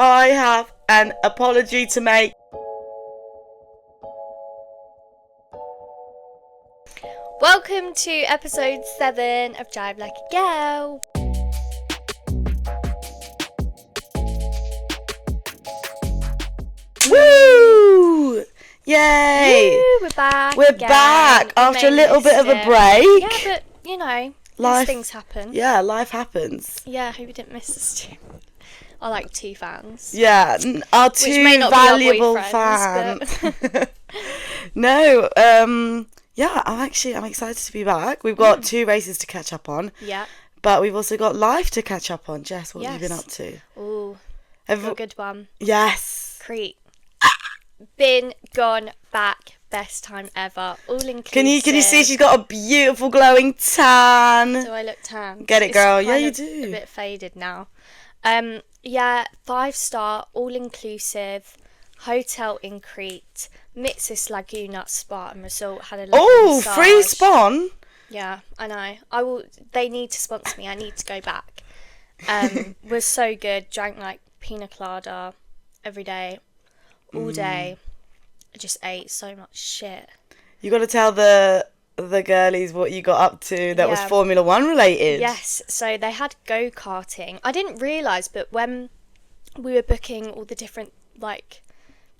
I have an apology to make. Welcome to episode 7 of Drive Like a Girl. Woo! Yay! Woo, we're back. We're again. back after a little bit of a break. Yeah, but you know, Life, these things happen. Yeah, life happens. Yeah, I hope you didn't miss us too. Our like 2 fans. Yeah, our 2 valuable fans. No, yeah, I'm excited to be back. We've got 2 races to catch up on. Yeah. But we've also got life to catch up on. Jess, what have you been up to? Ooh, a good one. Yes. Prix. Been, gone, back. Best time ever. All inclusive. Can you see she's got a beautiful glowing tan? Do I look tan? Get it, girl. Yeah, you do. A bit faded now. Yeah, 5-star, all inclusive, hotel in Crete, Mitsis Laguna Spa and Resort had a lovely massage. Free spawn. Yeah, I know. I will. They need to sponsor me. I need to go back. Was so good. Drank like pina colada every day, all day. I just ate so much shit. You got to tell the girlies what you got up to that was Formula 1 related. Yes, so they had go-karting. I didn't realise, but when we were booking all the different like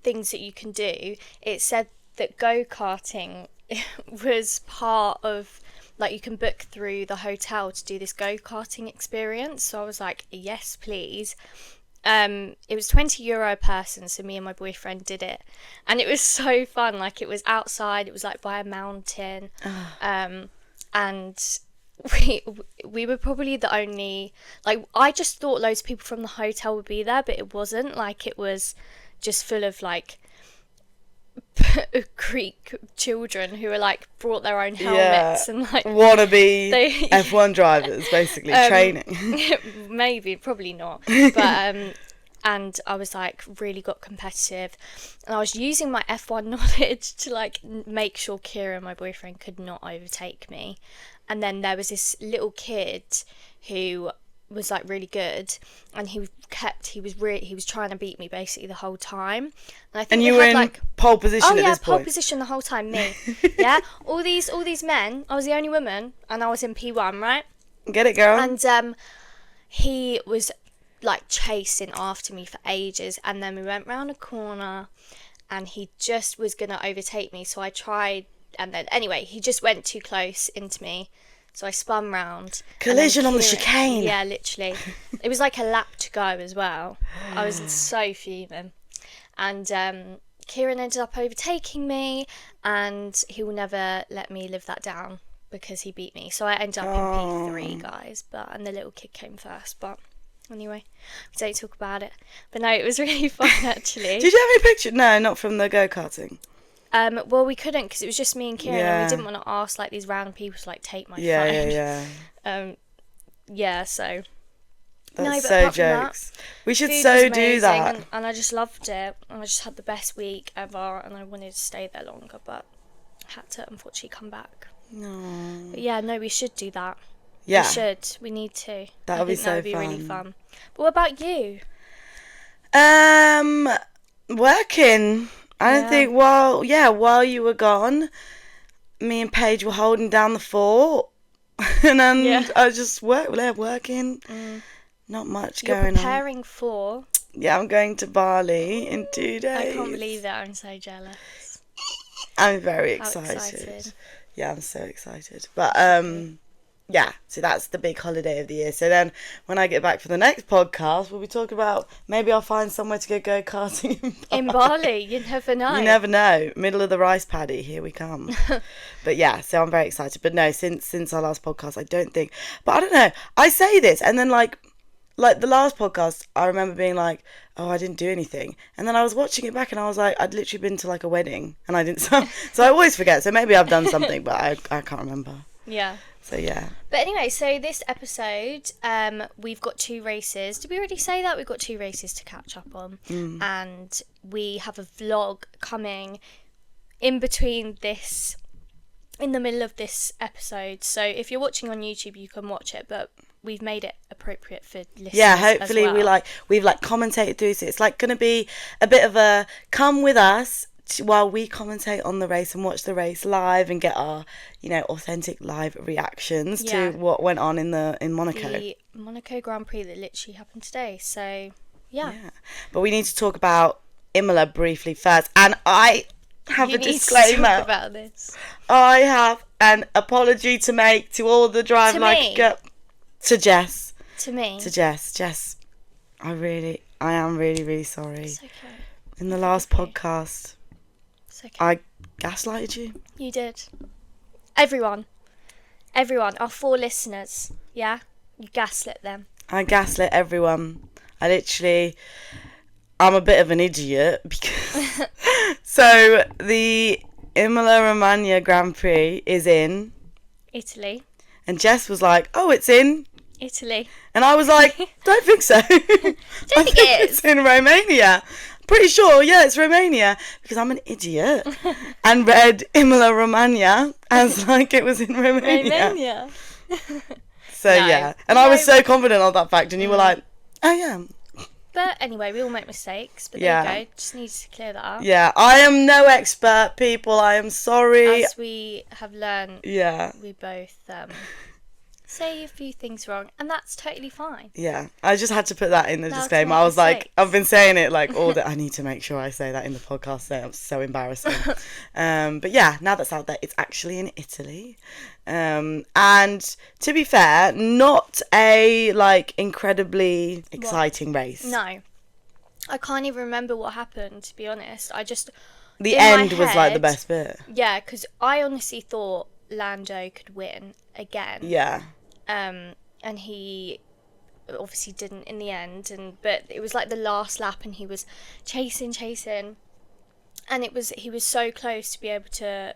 things that you can do, it said that go-karting was part of, like, you can book through the hotel to do this go-karting experience. So I was like, yes, please. It was €20 a person, so me and my boyfriend did it, and it was so fun. Like, it was outside, it was like by a mountain, and we were probably the only, like, I just thought loads of people from the hotel would be there, but it wasn't. Like, it was just full of like Greek children who were like brought their own helmets and like wannabe F1 drivers, basically training. Maybe, probably not, but and I was like really got competitive, and I was using my F1 knowledge to like make sure Kieran, my boyfriend, could not overtake me. And then there was this little kid who was like really good, and he was trying to beat me basically the whole time. And I think you were in like pole position at this point. Pole position the whole time, me. Yeah, all these men. I was the only woman, and I was in P1, right? Get it, girl. And he was like chasing after me for ages, and then we went round a corner, and he just was gonna overtake me. So I tried, and then anyway, he just went too close into me. So I spun round. Collision on the chicane. Yeah, literally. It was like a lap to go as well. I was so fuming. And Kieran ended up overtaking me, and he will never let me live that down because he beat me. So I ended up in P3, guys. And the little kid came first. But anyway, we don't talk about it. But no, it was really fun, actually. Did you have any picture? No, not from the go-karting. Well, we couldn't because it was just me and Kieran, and we didn't want to ask like these random people to like take my phone. Yeah. So. That's so jokes. We should so do that. And I just loved it. And I just had the best week ever, and I wanted to stay there longer, but I had to unfortunately come back. No. But yeah, no, we should do that. Yeah. We should. We need to. That would be so fun. That would be really fun. But what about you? Working. I don't think, while you were gone, me and Paige were holding down the fort. And then I was just working. Not much going on. You're preparing for... Yeah, I'm going to Bali in 2 days. I can't believe it. I'm so jealous. I'm very excited. Yeah, I'm so excited. But, yeah, so that's the big holiday of the year. So then when I get back for the next podcast, we'll be talking about maybe I'll find somewhere to go karting in Bali. You never know. You never know. Middle of the rice paddy, here we come. But yeah, so I'm very excited. But no, since our last podcast, I don't think. But I don't know. I say this, and then like the last podcast, I remember being like, oh, I didn't do anything. And then I was watching it back, and I was like, I'd literally been to like a wedding, and I didn't. So I always forget. So maybe I've done something, but I can't remember. Yeah. So yeah. But anyway, so this episode, we've got 2 races. Did we already say that? We've got 2 races to catch up on. And we have a vlog coming in between this, in the middle of this episode. So if you're watching on YouTube, you can watch it. But we've made it appropriate for listeners. Yeah, hopefully as well. we've commentated through, so it's going to be a bit of a come with us while we commentate on the race and watch the race live and get our authentic live reactions to what went on in Monaco. The Monaco Grand Prix that literally happened today. So yeah. But we need to talk about Imola briefly first, and I have a disclaimer. To talk about this. I have an apology to make to all the drive to Jess. To me. To Jess. I am really, really sorry. It's okay. In the last podcast, it's okay. I gaslighted you. You did. Everyone, our 4 listeners, yeah? You gaslit them. I gaslit everyone. I'm a bit of an idiot because... So, the Imola Romagna Grand Prix is in... Italy. And Jess was like, oh, it's in... Italy. And I was like, don't think so. Don't think it is. It's in Romania. Pretty sure, yeah, it's Romania. Because I'm an idiot. And read Imola Romagna as like it was in Romania. So, no. Yeah. And I was so confident of that fact. And you were like, oh, yeah. But anyway, we all make mistakes. But there you go. Just need to clear that up. Yeah, I am no expert, people. I am sorry. As we have learned, we both say a few things wrong. And that's totally fine. Yeah, I just had to put that in the disclaimer. I was like, I've been saying it like all day. I need to make sure I say that in the podcast. So I'm so embarrassing. But yeah, now that's out there, it's actually in Italy. And to be fair, not a incredibly exciting race. No, I can't even remember what happened, to be honest. The end was the best bit. Yeah, because I honestly thought Lando could win again. Yeah. And he obviously didn't in the end. But it was the last lap, and he was chasing. And he was so close to be able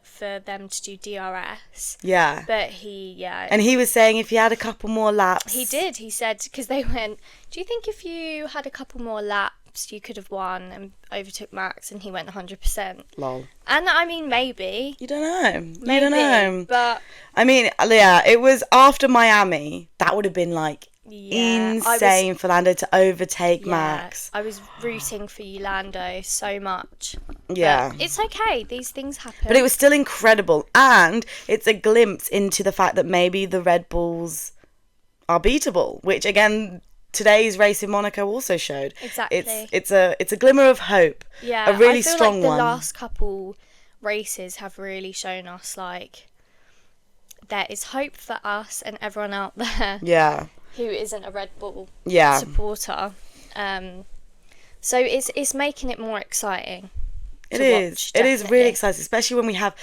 for them to do DRS. Yeah. But he. And he was saying if he had a couple more laps. He did. He said, because they went, do you think if you had a couple more laps, you could have won and overtook Max? And he went 100%. Lol. And I mean, maybe. You don't know. Maybe, you don't know. But. I mean, yeah, it was after Miami. That would have been insane for Lando to overtake Max. I was rooting for you, Lando, so much. Yeah. But it's okay. These things happen. But it was still incredible. And it's a glimpse into the fact that maybe the Red Bulls are beatable, which, again, today's race in Monaco also showed. Exactly. It's a glimmer of hope. Yeah. A really I feel strong the one. last couple races have really shown us, there is hope for us and everyone out there. Yeah. Who isn't a Red Bull supporter. So it's making it more exciting. It is really exciting, especially when we have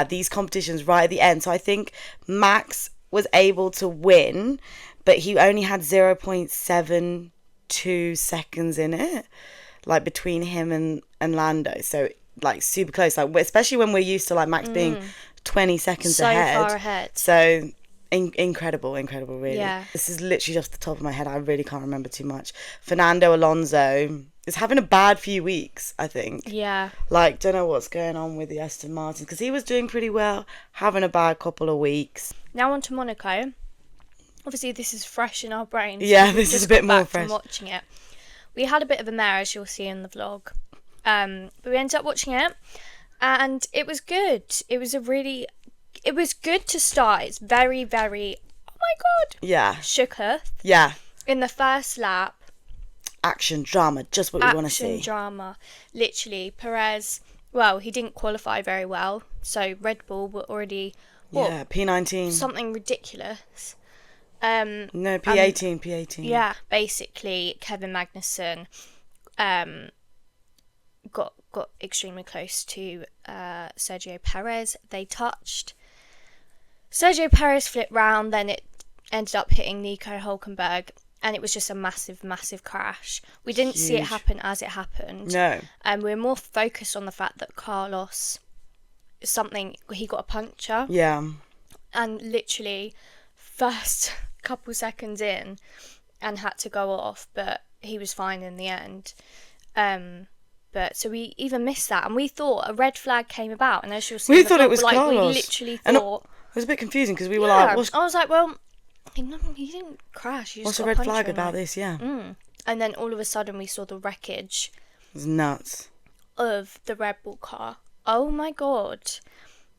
these competitions right at the end. So I think Max was able to win, but he only had 0.72 seconds in it, between him and Lando. So super close, especially when we're used to Max being 20 seconds ahead. So far ahead. So incredible, really. Yeah. This is literally off the top of my head. I really can't remember too much. Fernando Alonso is having a bad few weeks, I think. Yeah. Don't know what's going on with the Aston Martins, because he was doing pretty well, having a bad couple of weeks. Now on to Monaco. Obviously, this is fresh in our brains. Yeah, this is a bit more fresh. From watching it. We had a bit of a mare, as you'll see in the vlog. But we ended up watching it, and it was good. It was good to start. It's very, very, oh my God. Yeah. Shooketh. Yeah. In the first lap. Action, drama, just what we want to see. Action, drama. Literally, Perez, well, he didn't qualify very well. So Red Bull were already, P19. Something ridiculous. No, P18. Yeah, basically, Kevin Magnussen got extremely close to Sergio Perez. They touched. Sergio Perez flipped round, then it ended up hitting Nico Hülkenberg, and it was just a massive, massive crash. We didn't see it happen as it happened. No. And we were more focused on the fact that Carlos, he got a puncture. Yeah. And literally, first couple seconds in, and had to go off, but he was fine in the end. But so we even missed that, and we thought a red flag came about, and as you'll see, we thought it was Carlos. We literally thought. It was a bit confusing because we were like, I was like, well, He didn't crash. He just What's the got red puncture flag in about it. this? Yeah. And then all of a sudden we saw the wreckage It's nuts. of the Red Bull car. Oh my god.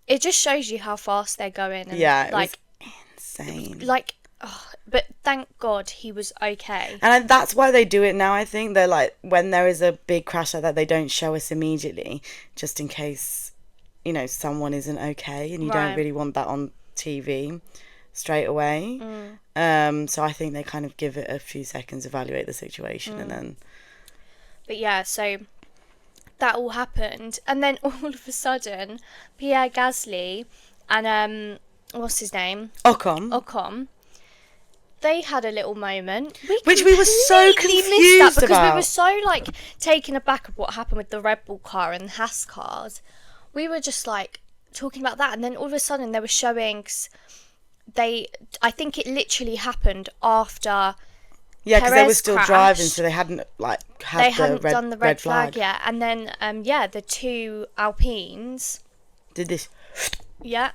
It just shows you how fast they're going. And Yeah, it was insane. But thank God he was okay. And that's why they do it now, I think. They're like, when there is a big crash like that, they don't show us immediately, just in case, someone isn't okay, and you don't really want that on TV straight away. So I think they kind of give it a few seconds, evaluate the situation, and then... But yeah, so that all happened. And then all of a sudden, Pierre Gasly and, what's his name? Ocon. They had a little moment. Which we were so confused because about. we were so, taken aback of what happened with the Red Bull car and Haas cars. We were just, talking about that. And then all of a sudden, they were showing... I think it literally happened after... Yeah, because they were still crashed. driving, so they hadn't, done the red flag yet. And then, the two Alpines... Did this. Yeah.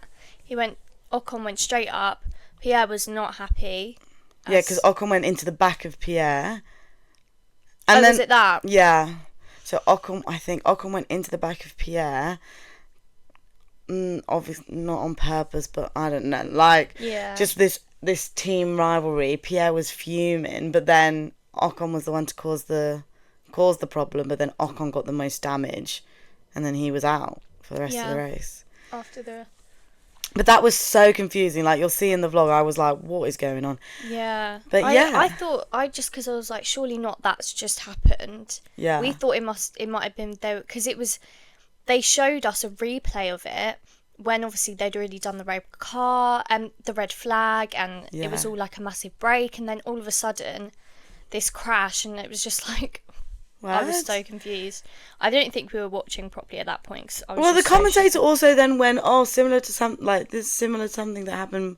Ocon went straight up. Pierre was not happy. Yeah, because Ocon went into the back of Pierre. And was it that? Yeah. So I think Ocon went into the back of Pierre. Obviously not on purpose, but I don't know. Just this team rivalry. Pierre was fuming, but then Ocon was the one to cause the problem. But then Ocon got the most damage, and then he was out for the rest of the race. But that was so confusing. You'll see in the vlog, I was like, what is going on? Yeah. But I thought, because I was like, surely not that's just happened. Yeah. We thought it might have been there, because they showed us a replay of it when obviously they'd already done the red car and the red flag, and it was all a massive break, and then all of a sudden this crash, and it was just What? I was so confused. I don't think we were watching properly at that point. The commentator also then went, similar to something that happened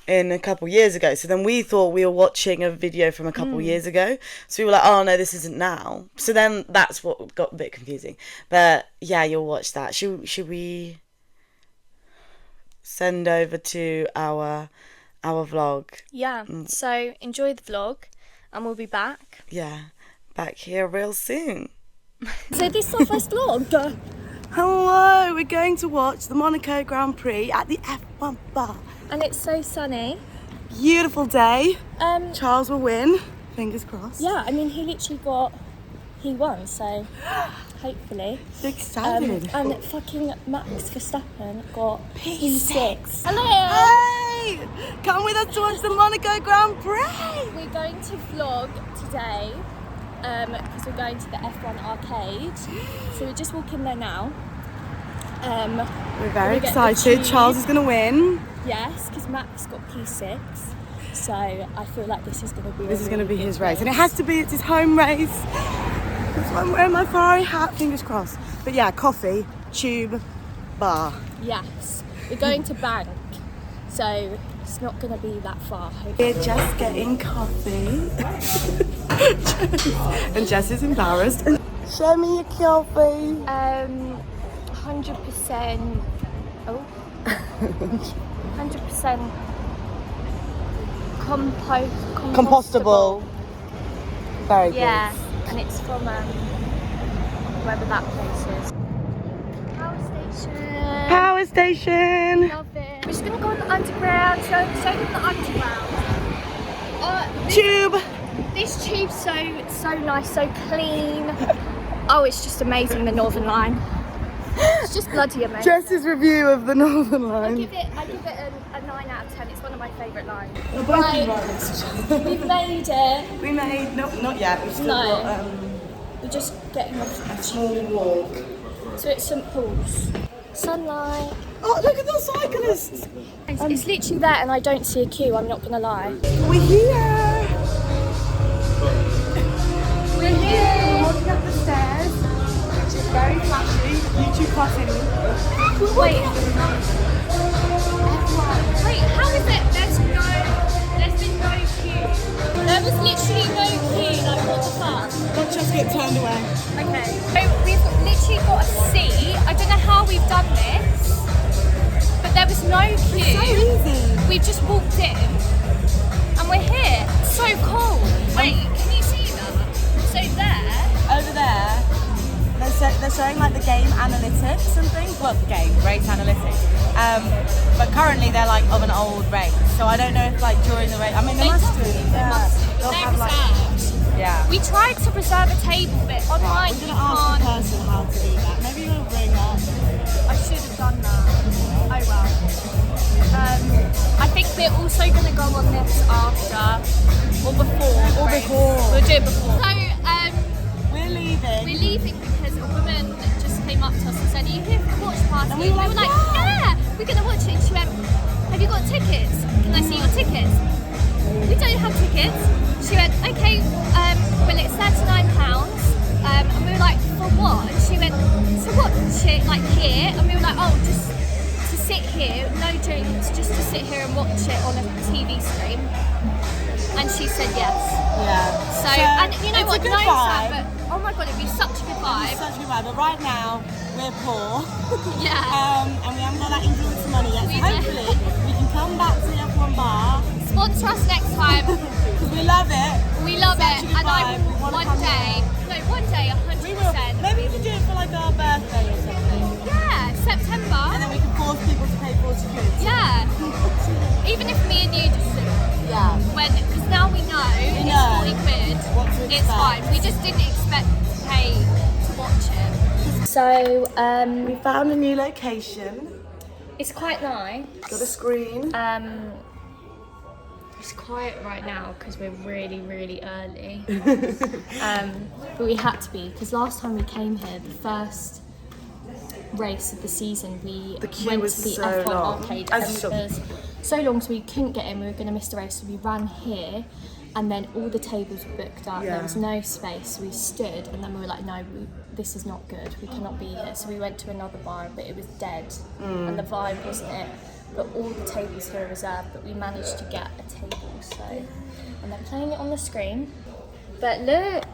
in a couple years ago. So then we thought we were watching a video from a couple years ago. So we were like, oh no, this isn't now. So then that's what got a bit confusing. But yeah, you'll watch that. Should we send over to our vlog? Yeah. So enjoy the vlog, and we'll be back. Yeah. Back here real soon. So this is our first vlog. Hello, we're going to watch the Monaco Grand Prix at the F1 bar. And it's so sunny. Beautiful day. Charles will win. Fingers crossed. Yeah, I mean, he won, so hopefully. So excited. And fucking Max Verstappen got P6. Hello! Hey! Come with us to watch the Monaco Grand Prix. We're going to vlog today. Because we're going to the F1 arcade, so we're just walking there now. We're very excited. Charles is going to win. Yes, because Max got P6, so I feel like this is going to be his race, and it has to be. It's his home race. That's why I'm wearing my Ferrari hat. Fingers crossed. But yeah, coffee, tube, bar. Yes, we're going to Bank, so it's not going to be that far. Hopefully. We're just getting coffee. And Jess is embarrassed. Show me your coffee. 100%. Oh. 100% compostable. Very good. Yeah, and it's from wherever that place is. Power station. Love it. We're just gonna go on the underground. Show them the underground. Tube. This tube's so nice, so clean. Oh, it's just amazing, the Northern Line. It's just bloody amazing. Jess's review of the Northern Line. I give it a 9 out of 10. It's one of my favourite lines. Right. We've made it. We made, not yet. We've still got, we're just getting off a small walk. So it's St Paul's. Sunlight. Oh, look at those cyclists. It's literally there, and I don't see a queue, I'm not going to lie. We're here. We're here. We're walking up the stairs, which is very flashy. YouTube cutting. Wait, how is it? There's been no queue. There was literally no queue, what the fuck? Watch us get turned away. Okay, so we've literally got a seat. I don't know how we've done this, but there was no queue. It's so easy. We've just walked in. And we're here. So cool. Wait, can you see that? So there. Over there, they're showing like the game analytics and things. Well, the game, race analytics. But currently they're like of an old race. So I don't know if like during the race, I mean they must do. Yeah. They'll They're have, like, reserved. yeah. We tried to reserve a table, but online We're you gonna ask the can't. person how to do that. Maybe you'll bring up. I should have done that. Oh well. I think we're also going to go on this after or before. Or race. before. We'll do it before. So We're leaving. we're leaving because a woman just came up to us and said, "Are you here for the watch party?" And we were like, "Yeah, we're going to watch it." And she went, "Have you got tickets? Can I see your tickets?" We don't have tickets. She went, "Okay, well it's £39." And we were like, "For what?" And she went, "To watch it like here." And we were like, "Oh, just to sit here, no drinks, just to sit here and watch it on a TV screen." And she said yes. Yeah. So and you know it's what? a good No, vibe. Sam, but oh my god, it'd be such a good It's vibe. such a good vibe. But right now we're poor. Yeah. And we haven't got that influencer money yet. So We hopefully we can come back to the F1 bar Sponsor us next time. because we love it. We love Such it, a good and I vibe. We wanna one come day, no, one day, We will. 100%. Maybe we can do it for like our birthday or something. Yeah, September. And then we can force people to pay 40 quid. Yeah. Even if me and you just Yeah. because now we know it's know 40 quid, what to it's expect. fine. We just didn't expect to pay to watch it. So, We found a new location. it's quite nice. Got a screen. It's quiet right now because we're really, really early. But we had to be because last time we came here, the first race of the season, we The queue went was to the so F1 long. arcade As and you saw. it was so long, so we couldn't get in. We were going to miss the race, so we ran here. And then all the tables were booked up. Yeah. There was no space. So we stood, and then we were like, "No, this is not good. We cannot be here." So we went to another bar, but it was dead, and the vibe wasn't it. But all the tables here are reserved. But we managed to get a table. So, and they're playing it on the screen. But look,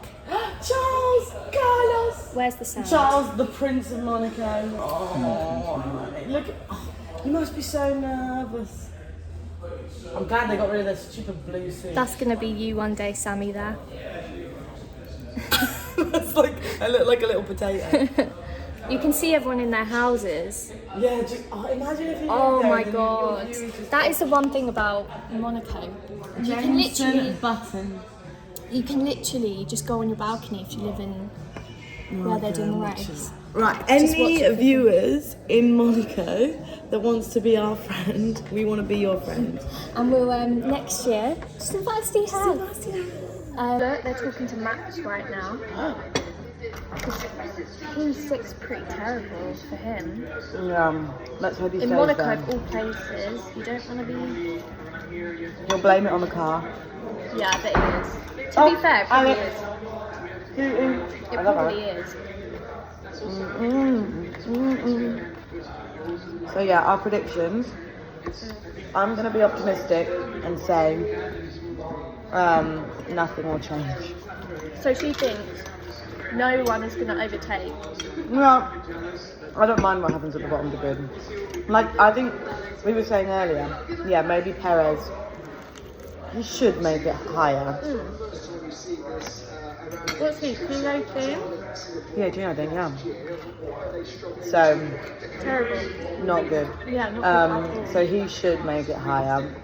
Charles, Carlos. where's the sound? Charles, the Prince of Monaco. Oh, look. You must be so nervous. I'm glad they got rid of their stupid blue suit. That's gonna be you one day, Sammy. There. It's like I look like a little potato. You can see everyone in their houses. Yeah, just imagine if you. Oh lived there my and then your god, view is just that is the one thing about Monaco. You can literally, button. you can literally just go on your balcony if you live in where they're doing the race. Right, Just watch any it. viewers in Monaco that wants to be our friend, we want to be your friend. And we'll next year just invite Steve Howe. Look, they're talking to Max right now. He's six pretty terrible for him. Let's hope he In stays Monaco, there. of all places, you don't want to be. You'll blame it on the car. Yeah, I bet it is. To be fair, it probably is. It probably is. So yeah, our predictions. I'm going to be optimistic and say nothing will change. So she thinks no one is going to overtake. No, I don't mind what happens at the bottom of the grid. Like, I think we were saying earlier, yeah, maybe Perez, he should make it higher. What's he, P18? Yeah, do you know, I think, yeah. So, Terrible. not good. Yeah, not good at all. So he should make it higher.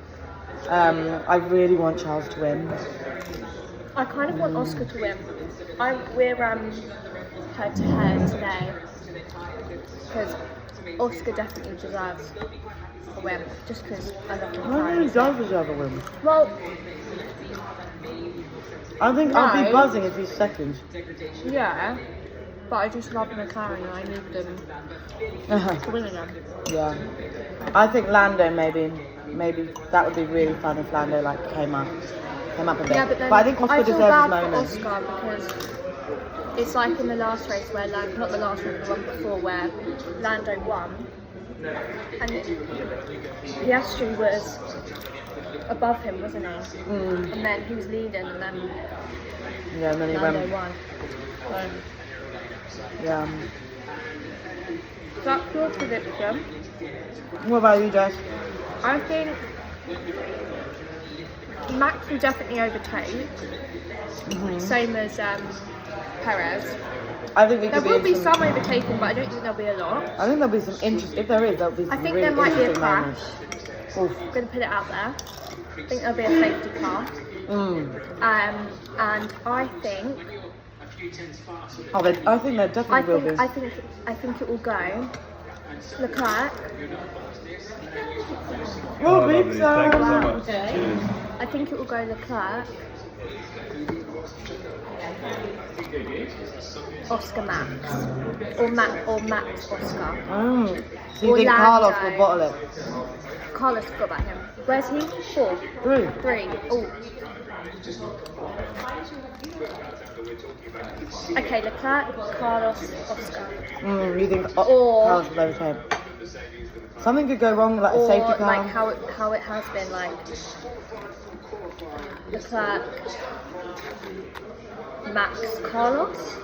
I really want Charles to win. I kind of want Oscar to win. We're head to head today because Oscar definitely deserves a win just because I love him. I think he does deserve a win. Well, I think I'll be No. buzzing if he's second. yeah, but I just love McLaren and I need them to win again. Yeah. I think Lando maybe that would be really fun if Lando like came up a bit. Yeah, but then I think Oscar I feel deserves his bad moment. for Oscar because it's like in the last race where not the last race, the one before where Lando won, and Piastri was above him, wasn't he? And then he was leading, and then Yeah, and then he Lando went. won. So Yeah. that's your prediction. What about you, Jess? I think Max will definitely overtake. Same as Perez. I think There will be some overtaking, but I don't think there'll be a lot. I think there'll be some interest. If there is, there'll be some I think really there might be a interesting crash. moments. I'm going to put it out there. I think there'll be a safety car. And I think. I think there definitely will be. I think it will go. Leclerc. Oh, big Thank you so Wow. much. Cheers. I think it will go Leclerc. Oscar Max. Or Max Oscar. So you think Carlos will bottle it? Carlos forgot about him. Where's he? 4. 3. Oh. Okay, Leclerc, Carlos, Oscar. You think Or- Carlos will overtake? Something could go wrong, like a Or safety car. like how it has been, like Leclerc, Max, Carlos.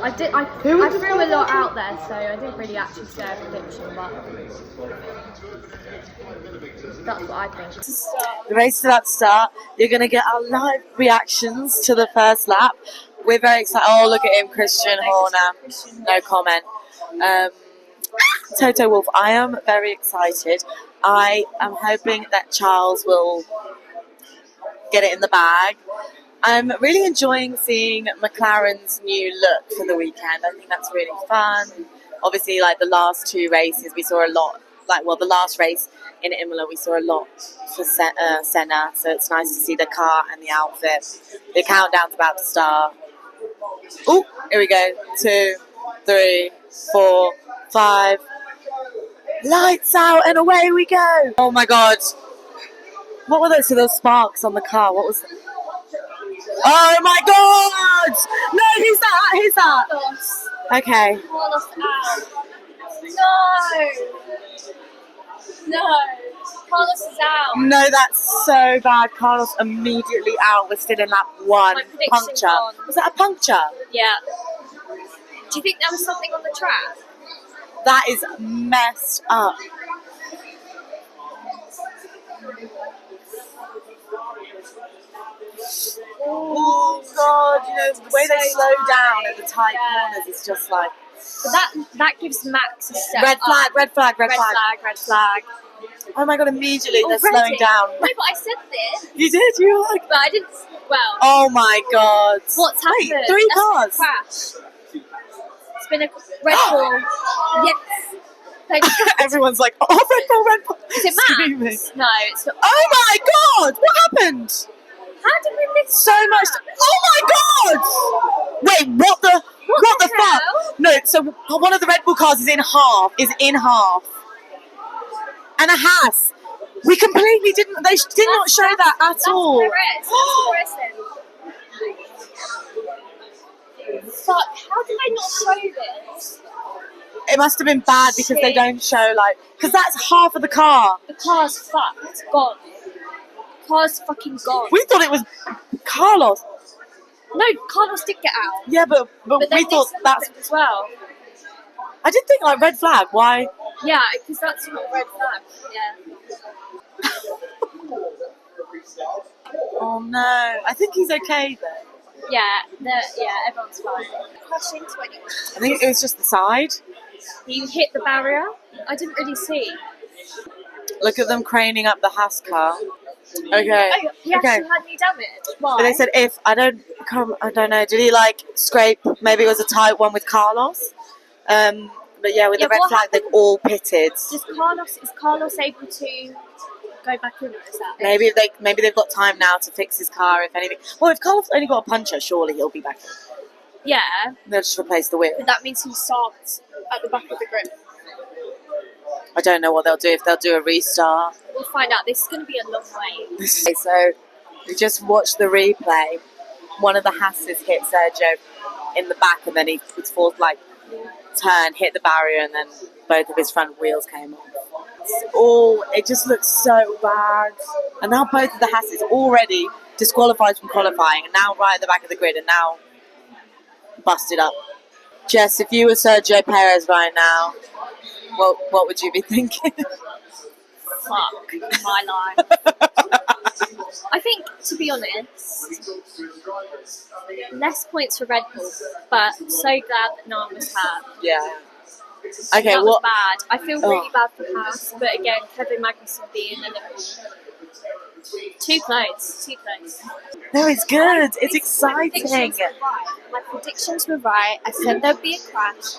I Who was the threw a first lot one? out there, so I didn't really actually say a prediction, but that's what I think. The race is about to start. You're going to get our live reactions to the first lap. We're very excited. Oh, look at him, Christian Horner. No comment. Toto Wolff, I am very excited. I am hoping that Charles will get it in the bag. I'm really enjoying seeing McLaren's new look for the weekend. I think that's really fun. Obviously, like the last 2 races, we saw a lot. The last race in Imola, we saw a lot for Senna. So it's nice to see the car and the outfit. The countdown's about to start. Oh, here we go. 2, 3, 4, 5. Lights out and away we go. Oh my God. What were those? So those sparks on the car. What was that? Oh my God! No, who's that? Who's that? Carlos. Okay. Carlos out. No. Carlos is out. No, that's so bad. Carlos immediately out. We're still in lap 1. My prediction Puncture. gone. Was that a puncture? Yeah. Do you think there was something on the track? That is messed up. Oh God! You know the way they So slow down high. at the tight Yeah. corners is just like But that gives Max a step red flag, up. red flag, red Red flag. flag, red flag. Oh my God! Immediately they're Already? slowing down. No, but I said this. You did? You were like, But I didn't. Well, oh my God! what's happened? Wait, 3 That's cars. a crash. It's been a Red Bull. Yes. Thank you. Everyone's like, oh, Red Bull, Red Bull. Is it Screaming. Max? No, it's not. Oh my God! What happened? How did we miss So much. Oh my God! Wait, what the? What the fuck? hell? No, so one of the Red Bull cars is in half. And a Haas. We completely didn't. They did not show that at That's all. Perez. That's Perez then. Fuck, how did I not show this? It must have been bad because they Shit. don't show because that's half of the car. The car's fucked. It's gone. Car's fucking gone. We thought it was Carlos. No, Carlos did get out. Yeah, but But then we thought this that's. happened as well. I did think red flag. Why? Yeah, because that's not a red flag. Yeah. Oh no! I think he's okay though. Yeah, everyone's fine. Crashed into anyone. I think it was just the side. He hit the barrier. I didn't really see. Look at them craning up the Haas car. Okay. Oh, he actually had any damage. Why? But they said I don't know. Did he scrape? Maybe it was a tight one with Carlos. But yeah, with the red what flag, they've happened? all pitted. Is Carlos able to go back in, or is that it? Maybe they've got time now to fix his car. If anything, well, if Carlos only got a puncture, surely he'll be back in. Yeah, They'll just replace the wheel. but that means he starts at the back of the grid. I don't know what they'll do if they'll do a restart. We'll find out. This is going to be a long wait. So we just watched the replay. One of the Hasses hit Sergio in the back, and then he was forced turn, hit the barrier, and then both of his front wheels came off. It just looks so bad. And now both of the Hasses already disqualified from qualifying, and now right at the back of the grid, and now busted up. Jess, if you were Sergio Perez right now, what would you be thinking? Fuck my life. I think, to be honest, less points for Red Bull, but so glad that no one was hurt. Yeah. Okay, That was what? bad. I feel really Oh. bad for Haas, but again, Kevin Magnussen being in Liverpool. Too close. No, it's good. It's My exciting. predictions were right. My predictions were right. I said there'd be a crash.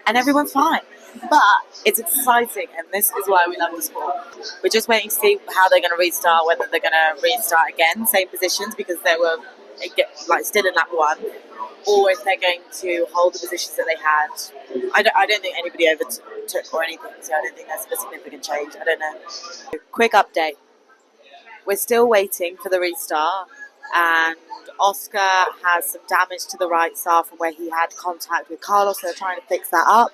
And everyone's fine. But it's exciting, and this is why we love the sport. We're just waiting to see how they're going to restart, whether they're going to restart again, same positions, because they were like still in lap one, or if they're going to hold the positions that they had. I don't think anybody overtook or anything, so I don't think there's a significant change. I don't know. Quick update. We're still waiting for the restart, and Oscar has some damage to the right side from where he had contact with Carlos, so they're trying to fix that up.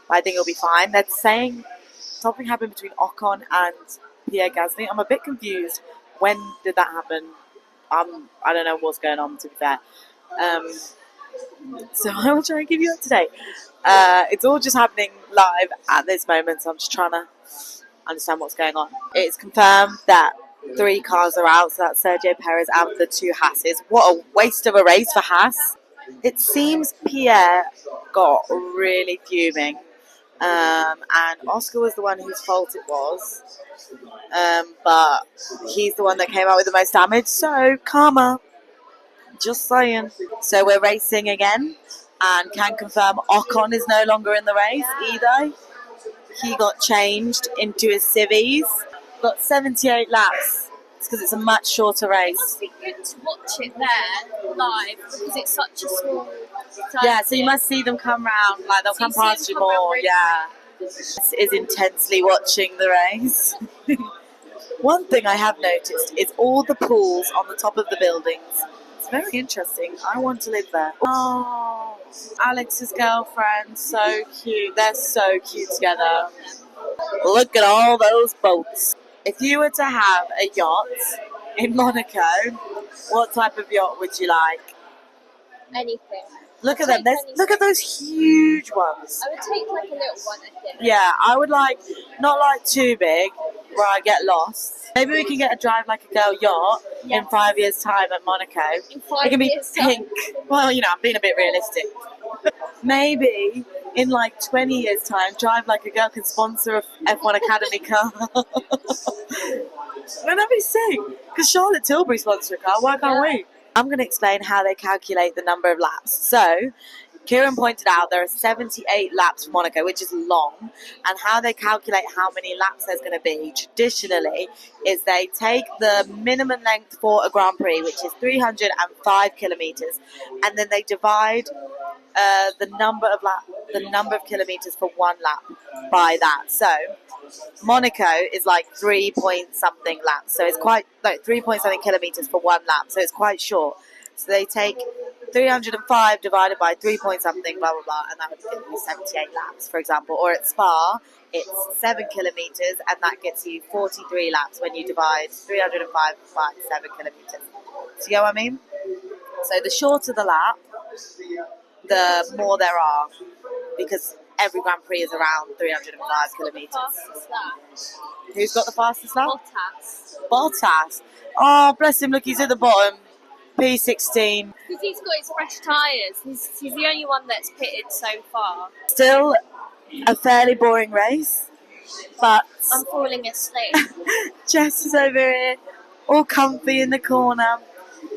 But I think it'll be fine. They're saying something happened between Ocon and Pierre Gasly. I'm a bit confused. When did that happen? I don't know what's going on, to be fair. So I will try and give you up to date. It's all just happening live at this moment, so I'm just trying to understand what's going on. It's confirmed that 3 cars are out, so that's Sergio Perez and the 2 Haas's. What a waste of a race for Haas. It seems Pierre got really fuming, and Oscar was the one whose fault it was, but he's the one that came out with the most damage, so karma. Just saying. So we're racing again, and can confirm Ocon is no longer in the race either. He got changed into his civvies. Got 78 laps. It's because it's a much shorter race. It must be good to watch it there live because it's such a small. Yeah, so you must see them come round. Like they'll come past you more. Really Yeah, this is intensely watching the race. One thing I have noticed is all the pools on the top of the buildings. It's very interesting. I want to live there. Oh, Alex's girlfriend, so cute. They're so cute together. Look at all those boats. If you were to have a yacht in Monaco, what type of yacht would you like? Anything. Look at them. Look at those huge ones. I would take like a little one, I think. Yeah, I would like, not like too big where I get lost. Maybe we can get a Drive Like a Girl yacht in 5 years' time at Monaco. In 5 It can be years' pink. Well, you know, I'm being a bit realistic. Maybe in like 20 years' time, Drive Like a Girl can sponsor a F1 Academy car. Wouldn't that be sick? Because Charlotte Tilbury sponsored a car. Why can't we? I'm going to explain how they calculate the number of laps. So, Kieran pointed out there are 78 laps for Monaco, which is long, and how they calculate how many laps there's going to be traditionally is they take the minimum length for a Grand Prix, which is 305 kilometres, and then they divide the number of kilometres for 1 lap by that. So Monaco is like 3 point something laps, so it's quite like 3 point something kilometres for 1 lap, so it's quite short. So they take 305 divided by 3 point something, blah blah blah, and that would give you 78 laps, for example. Or at Spa, it's 7 kilometres, and that gets you 43 laps when you divide 305 by 7 kilometres. Do you get what I mean? So the shorter the lap, the more there are, because every Grand Prix is around 305 kilometres. Who's got the fastest lap? Bottas. Oh, bless him, look, he's at the bottom. P16. Because he's got his fresh tyres. He's the only one that's pitted so far. Still a fairly boring race, but I'm falling asleep. Jess is over here, all comfy in the corner.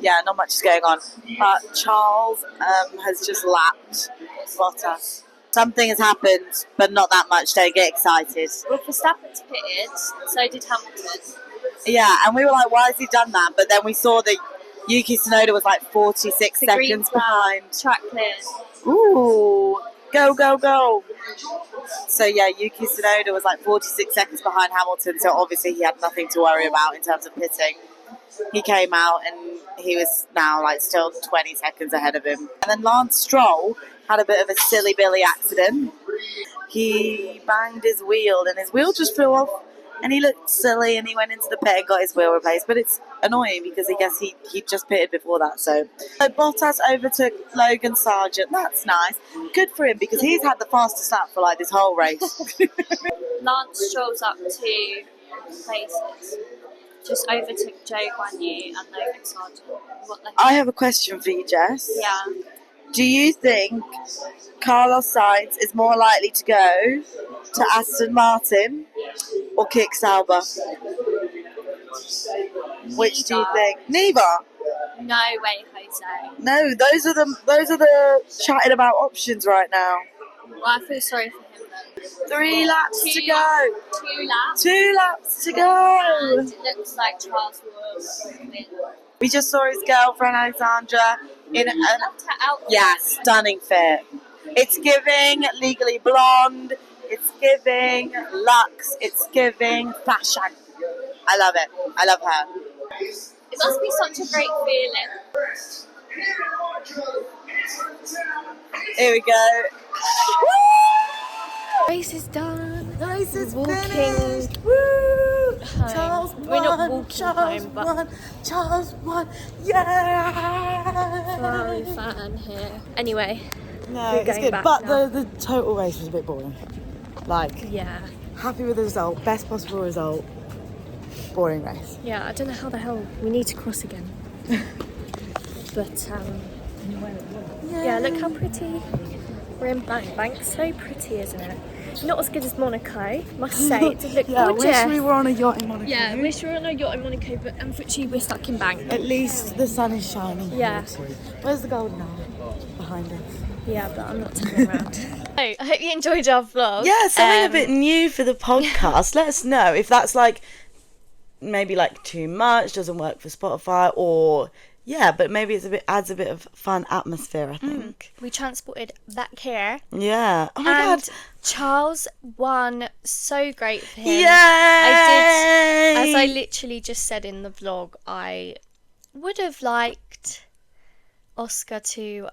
Yeah, not much is going on. But Charles has just lapped Bottas. Something has happened, but not that much. Don't get excited. Well, Verstappen's pitted, so did Hamilton. Yeah, and we were like, why has he done that? But then we saw that Yuki Tsunoda was like 46 seconds behind. Track clear. Ooh, go, go, go. So yeah, Yuki Tsunoda was like 46 seconds behind Hamilton, so obviously he had nothing to worry about in terms of pitting. He came out and he was now like still 20 seconds ahead of him. And then Lance Stroll had a bit of a silly Billy accident. He banged his wheel and his wheel just flew off. And he looked silly and he went into the pit and got his wheel replaced. But it's annoying because I guess he just pitted before that. So Bottas overtook Logan Sargent. That's nice. Good for him because he's had the fastest lap for like this whole race. Lance Stroll's up 2 places. just overtook Joe Guanyu and Logan Sargent. What the I have a question for you, Jess. Yeah. Do you think Carlos Sainz is more likely to go to Aston Martin or kick Sauber? Which do you think? Neither. No way, Jose. No, those are the chatted about options right now. Well, I feel sorry for him then. 3 laps to go. 2 laps. 2 laps to go. And it looks like Charles will win. We just saw his girlfriend Alexandra in I loved her outfit. yeah, stunning fit. It's giving Legally Blonde. It's giving Luxe. It's giving fashion. I love it. I love her. It must be such a great feeling. Here we go. Race is done. The race is Walking finished. Woo! home. Charles We're not won. walking Charles home, but won. Charles won. Yeah! Ferrari fan here. Anyway, No, we're it's going good. back But now. the total race was a bit boring. Like, Yeah. happy with the result. Best possible result. Boring race. Yeah, I don't know how the hell we need to cross again. But yeah, look how pretty. We're in Bank. Bank's so pretty, isn't it? Not as good as Monaco, must say. It did look Yeah, gorgeous. wish we were on a yacht in Monaco. Yeah, wish we were on a yacht in Monaco, but unfortunately we're stuck in Bank. At least the sun is shining. Yeah. Where's the golden hour? Behind us. Yeah, but I'm not turning around. So, I hope you enjoyed our vlog. Yeah, something a bit new for the podcast. Let us know if that's like maybe like too much, doesn't work for Spotify, or yeah, but maybe it's adds a bit of fun atmosphere, I think. We transported back here. Yeah. Oh my And god. Charles won. So great for him. Yay! I did, as I literally just said in the vlog, I would have liked Oscar to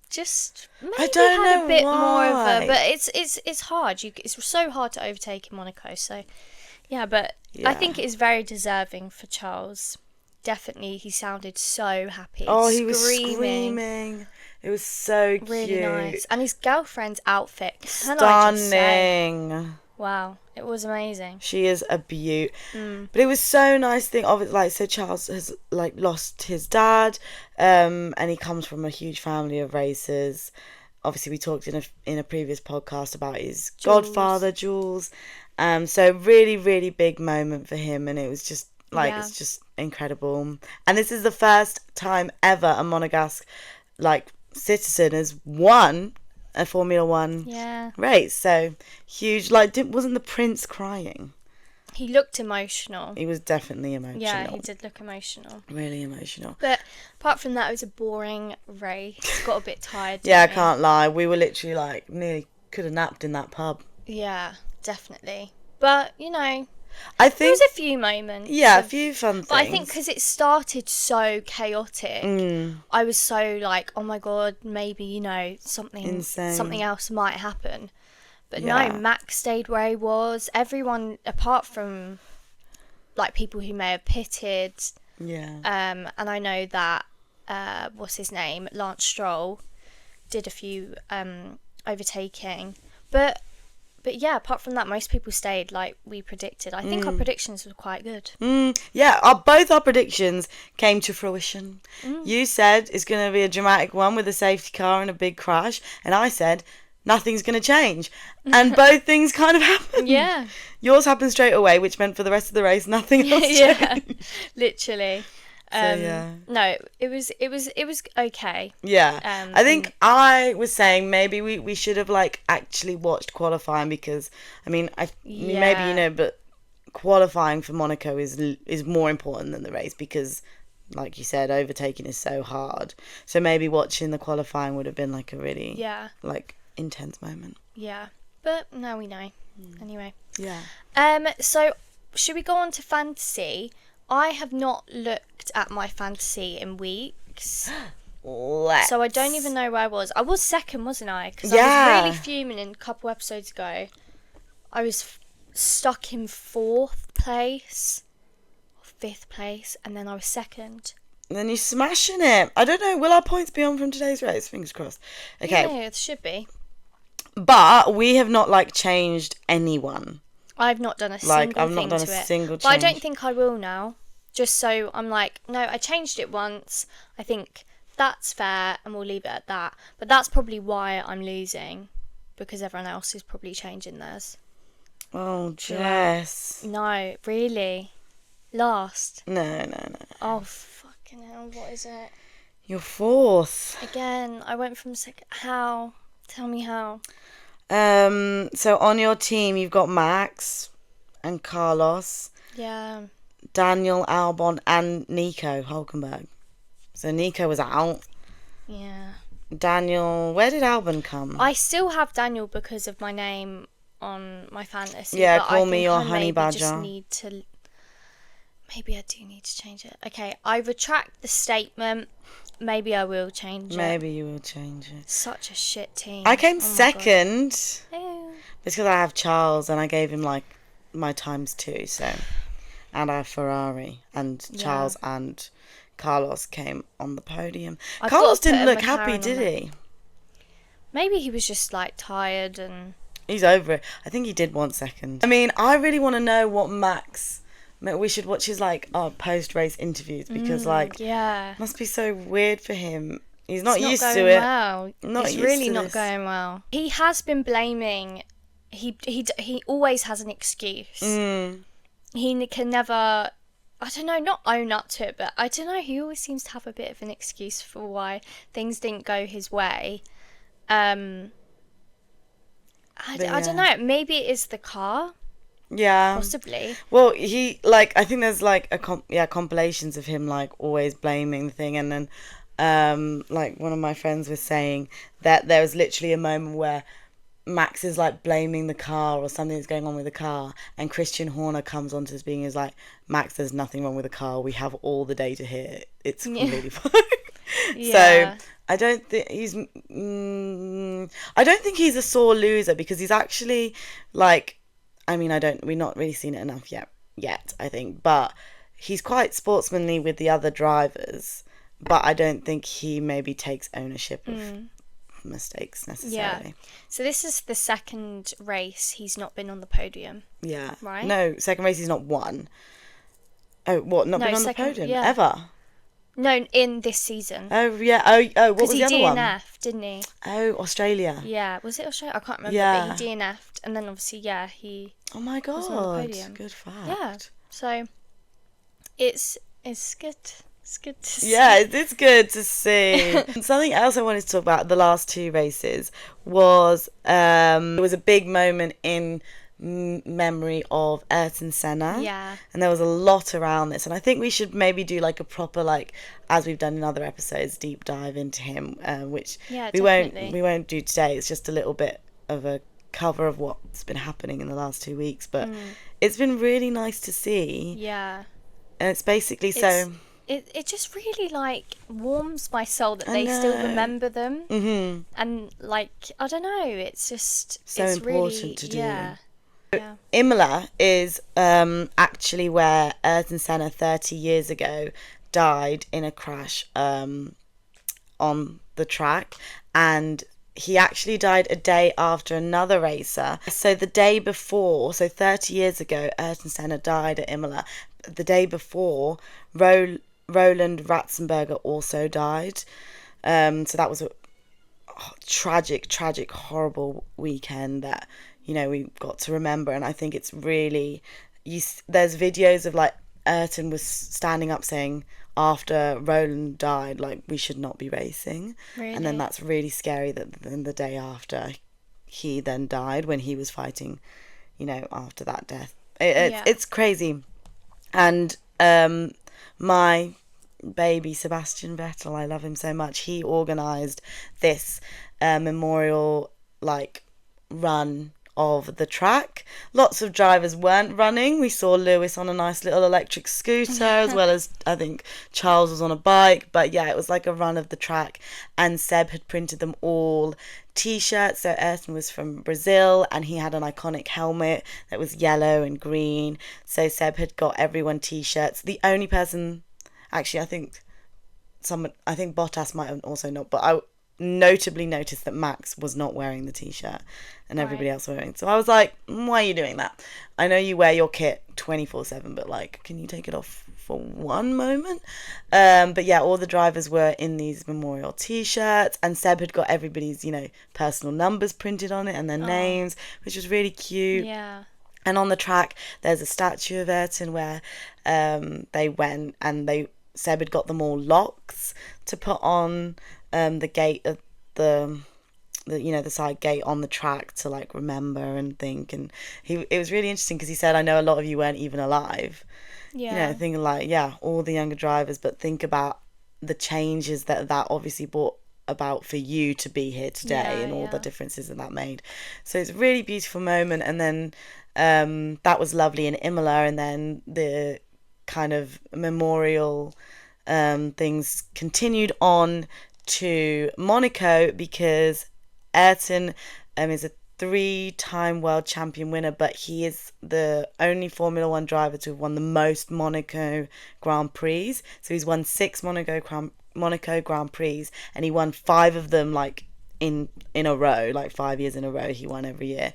just maybe don't had know a bit more of why. a, but it's hard. It's so hard to overtake in Monaco. So yeah, but I Yeah. think it is very deserving for Charles. Definitely, he sounded so happy. Oh, he was screaming. It was so cute. Really nice. And his girlfriend's outfit. Can I just say? Stunning. Wow, it was amazing. She is a beaut. But it was so nice thing of it, like, so Charles has like lost his dad, and he comes from a huge family of racers. Obviously we talked in a previous podcast about his godfather Jules. So really, really big moment for him, and it was just like it's just incredible. And this is the first time ever a Monegasque like citizen has won a Formula One race. So huge. Like, wasn't the Prince crying? He looked emotional. He was definitely emotional. Yeah, he did look emotional. Really emotional. But apart from that, it was a boring race. Got a bit tired. Yeah, I didn't we? can't lie. We were literally like nearly could have napped in that pub. Yeah, definitely. But you know, I there think was a few moments. a few fun things. But I think because it started so chaotic, I was so like, oh my god, maybe something Insane. something else might happen. But Yeah. no, Max stayed where he was. Everyone, apart from like people who may have pitted, Yeah. and I know that what's his name, Lance Stroll, did a few overtaking, but yeah, apart from that, most people stayed like we predicted. I think our predictions were quite good. Yeah, both our predictions came to fruition. You said it's going to be a dramatic one with a safety car and a big crash, and I said nothing's going to change. And both things kind of happened. Yeah. Yours happened straight away, which meant for the rest of the race nothing else Yeah, changed. literally. yeah. No, it was okay. Yeah, I think I was saying maybe we should have like actually watched qualifying, because I mean maybe but qualifying for Monaco is more important than the race, because like you said, overtaking is so hard. So maybe watching the qualifying would have been like a really like intense moment. Yeah, but now we know. Anyway. Yeah. So should we go on to fantasy? I have not looked at my fantasy in weeks. So I don't even know where I was. I was second, wasn't I? Because I was really fuming a couple episodes ago. I was stuck in 4th place, or 5th place, and then I was second. And then you're smashing it. I don't know, will our points be on from today's race? Fingers crossed. Okay. Yeah, it should be. But we have not like changed anyone. I've not done a Like, single I've not thing done a to it. single But I change. don't think I will now. Just so I'm like, no, I changed it once. I think that's fair and we'll leave it at that. But that's probably why I'm losing. Because everyone else is probably changing theirs. Oh, Jess. No, really. Last. No. Oh, fucking hell, what is it? You're fourth. Again, I went from second. How? Tell me how. So on your team, you've got Max and Carlos, Yeah. Daniel, Albon, and Nico Hulkenberg. So Nico was out. Yeah. Daniel, where did Albon come? I still have Daniel because of my name on my fantasy. Yeah, but call I me think your I honey maybe just badger. need to. Maybe I do need to change it. Okay, I retract the statement. Maybe I will change it. Maybe you will change it. Such a shit team. I came Oh my second. God. Ew. It's because I have Charles and I gave him like my times 2, so. And I have Ferrari, and Charles and Carlos came on the podium. I've Carlos got to put didn't a look happy, McLaren did on he? Maybe he was just like tired and. He's over it. I think he did want second. I mean, I really want to know what Max. We should watch his like post-race interviews because Yeah. it must be so weird for him. He's not It's used not to going it. well. Not it's used really to not this. going well. He has been blaming. He always has an excuse. He can never. I don't know, not own up to it, but I don't know. He always seems to have a bit of an excuse for why things didn't go his way. I don't know. Maybe it is the car. Yeah. Possibly. Well, he I think there's like compilations of him like always blaming the thing, and then like one of my friends was saying that there was literally a moment where Max is like blaming the car or something that's going on with the car, and Christian Horner comes onto this being is like, Max, there's nothing wrong with the car. We have all the data here. It's completely fine. Yeah. So I don't think he's a sore loser because he's actually like, I mean, we've not really seen it enough yet, I think, but he's quite sportsmanly with the other drivers, but I don't think he maybe takes ownership of mistakes necessarily. Yeah. So this is the second race he's not been on the podium. Yeah. Right? No, second race he's not won. Oh, what? Not been on the podium? yeah. Ever? No, in this season. Oh, yeah. Oh, what was the other one? Because he DNF'd, didn't he? Oh, Australia. Yeah. Was it Australia? I can't remember. Yeah. But he DNF'd. And then obviously, he Oh my God. was on the podium. Good fact. Yeah. So, it's good. It's good to see. Yeah, it's good to see. Something else I wanted to talk about the last 2 races was it was a big moment in memory of Ayrton Senna. Yeah. And there was a lot around this, and I think we should maybe do like a proper as we've done in other episodes, deep dive into him, which we won't do today. It's just a little bit of a cover of what's been happening in the last 2 weeks, but it's been really nice to see. Yeah. And it's basically It just really warms my soul that they still remember them. Mm-hmm. And I don't know, it's just So it's important really, to do. Yeah. Imola is actually where Ayrton Senna 30 years ago died in a crash on the track, and he actually died a day after another racer. So the day before, 30 years ago, Ayrton Senna died at Imola. The day before, Roland Ratzenberger also died. So that was a tragic, horrible weekend that, we got to remember. And I think it's really, there's videos of Ayrton was standing up saying after Roland died, we should not be racing. Really? And then that's really scary that then the day after he then died when he was fighting, after that death. It's crazy. And my baby Sebastian Vettel, I love him so much, he organised this memorial run of the track. Lots of drivers weren't running. We saw Lewis on a nice little electric scooter, as well as I think Charles was on a bike. But yeah, it was like a run of the track, and Seb had printed them all t-shirts. So Ayrton was from Brazil, and he had an iconic helmet that was yellow and green. So Seb had got everyone t-shirts. The only person, actually, I think Bottas might have also not, but notably noticed that Max was not wearing the t-shirt and everybody Right. else wearing. So I was like, why are you doing that? I know you wear your kit 24/7, but like, can you take it off for one moment? But yeah, all the drivers were in these memorial t-shirts, and Seb had got everybody's, you know, personal numbers printed on it and their names, which was really cute. Yeah. And on the track, there's a statue of Ayrton where they went and Seb had got them all locks to put on the gate of the you know, the side gate on the track to like remember and think. And it was really interesting because he said, I know a lot of you weren't even alive. Yeah. You know, thinking like, yeah, all the younger drivers, but think about the changes that obviously brought about for you to be here today, and all the differences that made. So it's a really beautiful moment. And then that was lovely in Imola, and then the kind of memorial things continued on to Monaco, because Ayrton is a 3-time world champion winner, but he is the only Formula One driver to have won the most Monaco Grand Prix. So he's won 6 Monaco Grand Prix, and he won 5 of them like in a row, like 5 years in a row. He won every year.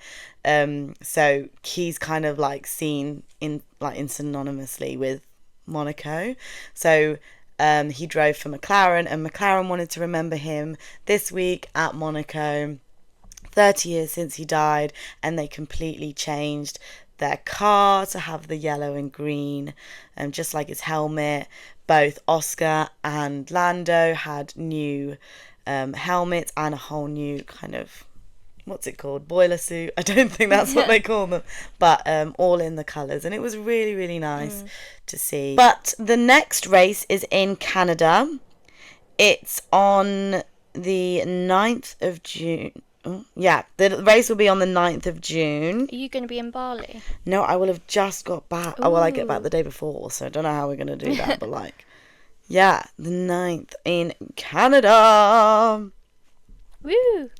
So he's kind of like seen in synonymously with Monaco. So he drove for McLaren, and McLaren wanted to remember him this week at Monaco, 30 years since he died, and they completely changed their car to have the yellow and green, just like his helmet. Both Oscar and Lando had new helmets and a whole new kind of, what's it called, boiler suit. I don't think that's what they call them, but all in the colours, and it was really, really nice to see. But the next race is in Canada. It's on the 9th of June. Oh, yeah, the race will be on the 9th of June. Are you going to be in Bali? No, I will have just got back. Oh, well, I get back the day before, so I don't know how we're going to do that, but like, yeah, the 9th in Canada. Woo!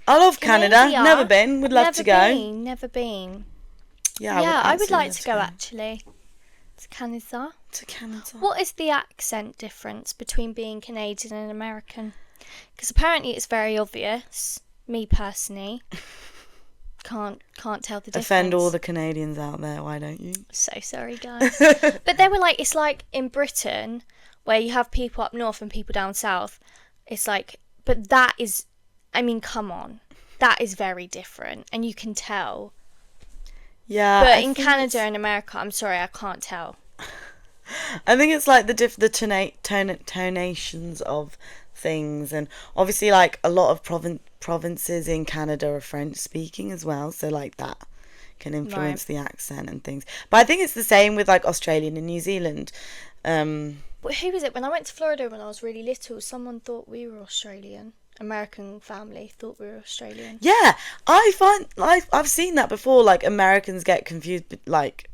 I love Canada. Canada. Never been. Would love to go. Never been. Yeah, I would like absolutely to go actually. To Canada. To Canada. What is the accent difference between being Canadian and American? Because apparently it's very obvious. Me personally, can't tell the difference. Offend all the Canadians out there, why don't you? So sorry, guys. But they were like, it's like in Britain, where you have people up north and people down south. It's like, but that is, I mean, come on, that is very different, and you can tell. Yeah. But in Canada and America, I'm sorry, I can't tell. I think it's like the tonations of things, and obviously like a lot of provinces in Canada are French speaking as well, so like that can influence the accent and things. But I think it's the same with like Australian and New Zealand. But who was it? When I went to Florida when I was really little, someone thought we were Australian. American family thought we were Australian. Yeah, I've seen that before. Like Americans get confused like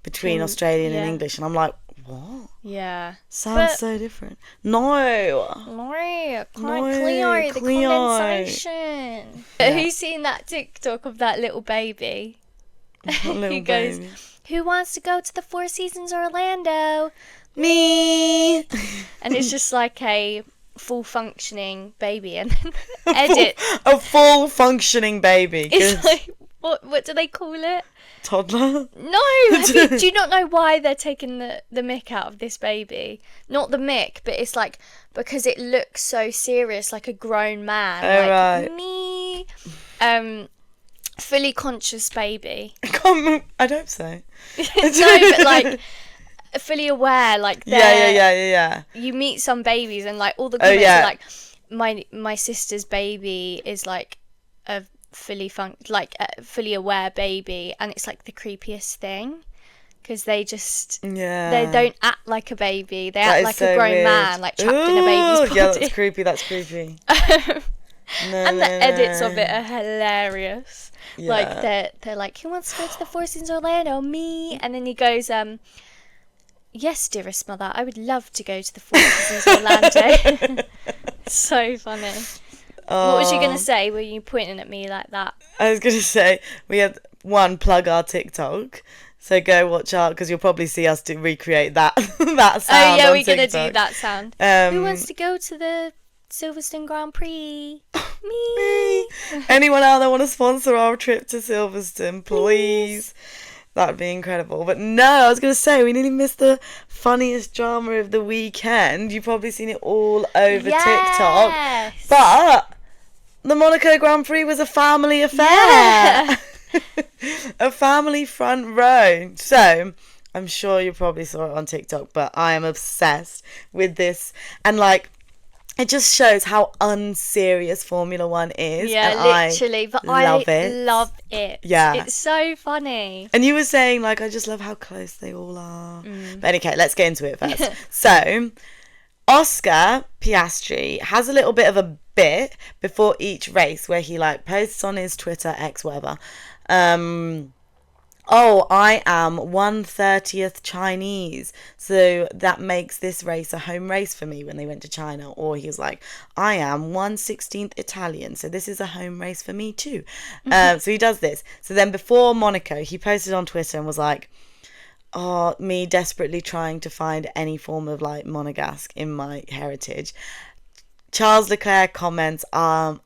between Australian and English, and I'm like, what? Yeah. Sounds so different. No, can't clear the condensation. Yeah. Who's seen that TikTok of that little baby? He goes, baby. "Who wants to go to the Four Seasons Orlando?" Me. And it's just like a full functioning baby, and then edit. A full functioning baby. It's like, what do they call it? Toddler? No! Do you not know why they're taking the mick out of this baby? Not the mick, but it's like, because it looks so serious, like a grown man. Oh, like, right. me. Fully conscious baby. I don't so. No, but like, fully aware, like, yeah. you meet some babies and like all the comments are like, my sister's baby is like a fully aware baby, and it's like the creepiest thing because they just they don't act like a baby, they act like a grown man, like trapped in a baby's body. Yeah, that's creepy. And the edits of it are hilarious. Like they're like, who wants to go to the Four Seasons Orlando? Me. And then he goes, yes, dearest mother, I would love to go to the Four Seasons Orlando. So funny. What was you going to say? Were you pointing at me like that? I was going to say, we had plug our TikTok. So go watch out, because you'll probably see us recreate that that sound. Oh, yeah, on we're going to TikTok. do that sound. Who wants to go to the Silverstone Grand Prix. Me. Anyone out there want to sponsor our trip to Silverstone, please? That'd be incredible. But no, I was going to say, we nearly missed the funniest drama of the weekend. You've probably seen it all over TikTok. But the Monaco Grand Prix was a family affair. Yeah. A family front row. So, I'm sure you probably saw it on TikTok, but I am obsessed with this. And like, it just shows how unserious Formula One is. Yeah, and literally. But I love it. Yeah. It's so funny. And you were saying, like, I just love how close they all are. But okay, let's get into it first. So, Oscar Piastri has a little bit of a bit before each race where he, like, posts on his Twitter, X, whatever. Oh, I am 1/30th Chinese, so that makes this race a home race for me when they went to China. Or he was like, I am 1/16th Italian, so this is a home race for me too. So he does this. So then before Monaco, he posted on Twitter and was like, oh, me desperately trying to find any form of like Monegasque in my heritage. Charles Leclerc comments, I'll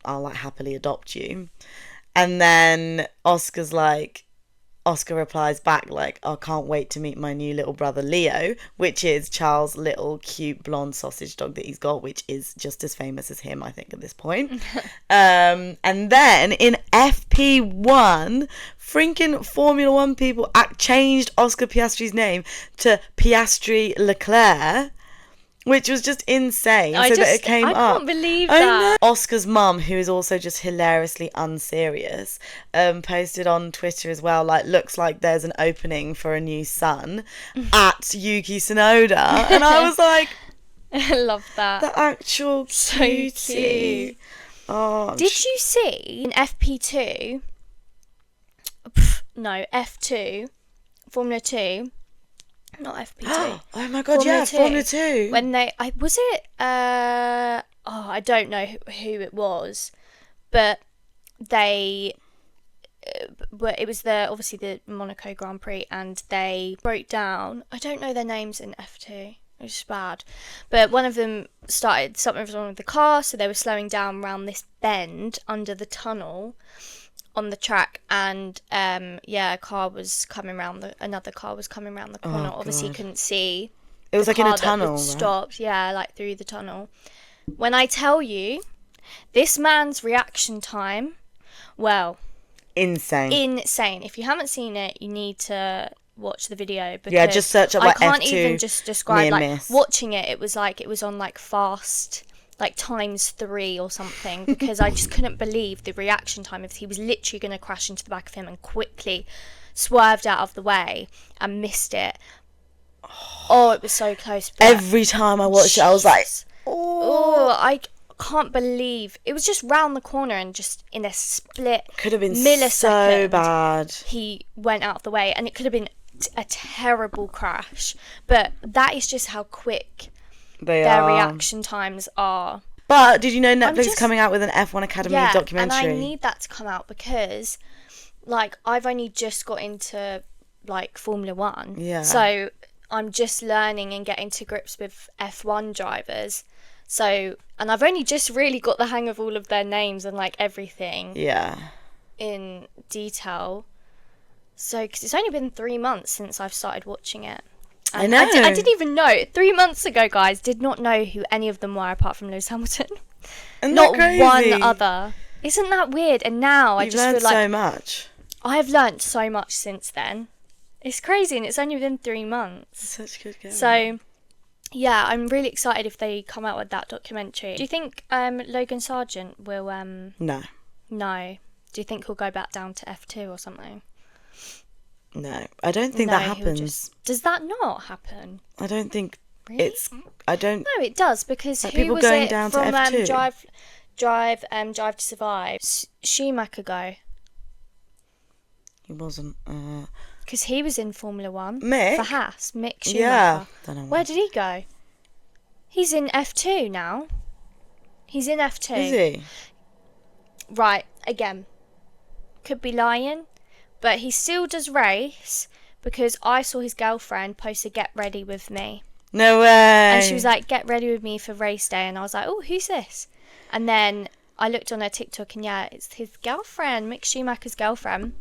like happily adopt you. And then Oscar replies back like, I can't wait to meet my new little brother Leo, which is Charles' little cute blonde sausage dog that he's got, which is just as famous as him, I think, at this point. And then in FP1, freaking Formula One people changed Oscar Piastri's name to Piastri Leclerc, which was just insane. That it came up. I can't believe that. Oscar's mum, who is also just hilariously unserious, posted on Twitter as well, like, looks like there's an opening for a new son at Yuki Tsunoda. And I was like, I love that. The actual So cutie. cute. Oh, Did you see in FP2, F2, Formula 2, not FP2. Oh my god, Formula 2. When they, I don't know who it was, but they, it was obviously the Monaco Grand Prix, and they broke down, I don't know their names in F2, it was bad, but one of them started, something was wrong with the car, so they were slowing down around this bend under the tunnel on the track, and a car was coming around another car was coming around the corner. Obviously you couldn't see, it was like in a tunnel, right? Stopped, like through the tunnel. When I tell you this man's reaction time, well, insane. If you haven't seen it, you need to watch the video, because just search up like I can't F2 even just describe, like, miss. watching it, it was on like fast, like ×3 or something, because I just couldn't believe the reaction time. He was literally going to crash into the back of him and quickly swerved out of the way and missed it. Oh, it was so close. Every time I watched it, I was like, I can't believe it was just round the corner, and just in a split could have been millisecond, so bad. He went out of the way, and it could have been a terrible crash. But that is just how quick their reaction times are. But did you know Netflix is coming out with an F1 Academy documentary? And I need that to come out, because like I've only just got into like Formula One. Yeah. So I'm just learning and getting to grips with F1 drivers. So, and I've only just really got the hang of all of their names and like everything. Yeah. In detail. So, because it's only been 3 months since I've started watching it. And I know. I didn't even know. 3 months ago, guys, did not know who any of them were apart from Lewis Hamilton. Isn't not that crazy? One other. Isn't that weird? And now I just feel like so much. I've learnt so much since then. It's crazy, and it's only been 3 months. Such good going. So, yeah, I'm really excited if they come out with that documentary. Do you think Logan Sargent will... No. No. Do you think he'll go back down to F2 or something? No, I don't think that happens. Does that not happen? I don't think really? No, it does, because like, who people was going it down from to F2? Drive to Survive? Schumacher go. He wasn't. Because he was in Formula One. Mick? For Haas. Mick Schumacher. Yeah. Don't know where did he go? He's in F2 now. He's in F2. Is he? Right, again. Could be lying. But he still does race, because I saw his girlfriend post a get ready with me. No way. And she was like, get ready with me for race day. And I was like, oh, who's this? And then I looked on her TikTok, and yeah, it's his girlfriend, Mick Schumacher's girlfriend.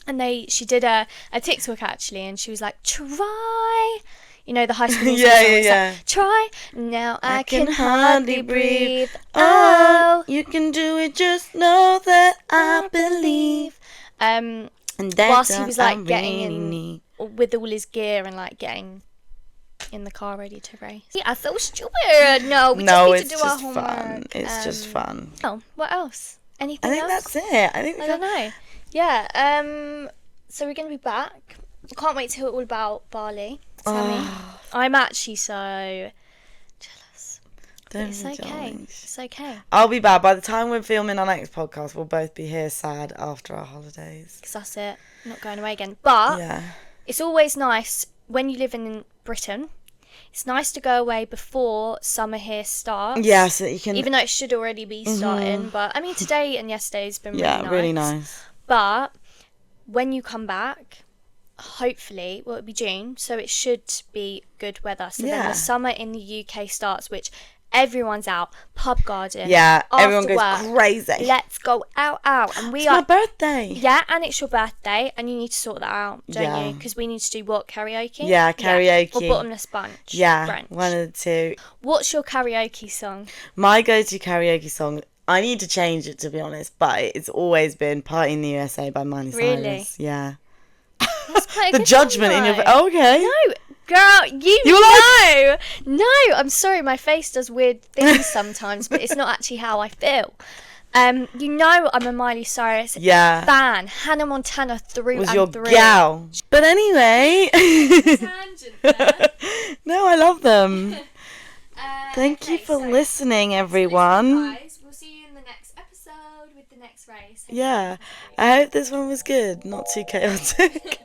And she did a TikTok actually, and she was like, try. You know, the High School Musical song. Yeah. Like, try. Now I can hardly breathe. Oh, you can do it. Just know that I believe. And whilst he was like getting in with all his gear and like getting in the car ready to race. Yeah, I feel stupid. No, we just need to do our homework. Fun. It's just fun. Oh, what else? Anything else? That's it. I don't know. Yeah. So we're gonna be back. I can't wait to hear all about Bali. Tell me. I'm actually so jealous. It's okay. It's okay. I'll be back. By the time we're filming our next podcast, we'll both be here sad after our holidays. Because that's it. I'm not going away again. But it's always nice when you live in Britain. It's nice to go away before summer here starts. Yeah, so that you can... Even though it should already be starting. But, I mean, today and yesterday's been really nice. Yeah, really nice. But when you come back... Hopefully, well, it'll be June, so it should be good weather. So then the summer in the UK starts, which everyone's out, pub garden. Yeah, everyone goes work, crazy. Let's go out, and it's my birthday. Yeah, and it's your birthday, and you need to sort that out, don't you? Because we need to do what, karaoke? Yeah, karaoke. Or bottomless brunch. Yeah, brunch. One of the two. What's your karaoke song? My go-to karaoke song. I need to change it, to be honest, but it's always been "Party in the USA" by Miley Cyrus. Yeah. That's quite a the good judgment song, in your okay. No, girl, you know. No, I'm sorry, my face does weird things sometimes, but it's not actually how I feel. You know I'm a Miley Cyrus fan. Hannah Montana through was and your through. gal. But anyway. Tangent there. No, I love them. Thank you for listening, everyone. Guys, we'll see you in the next episode with the next race. Yeah, I hope this one was good, not too chaotic.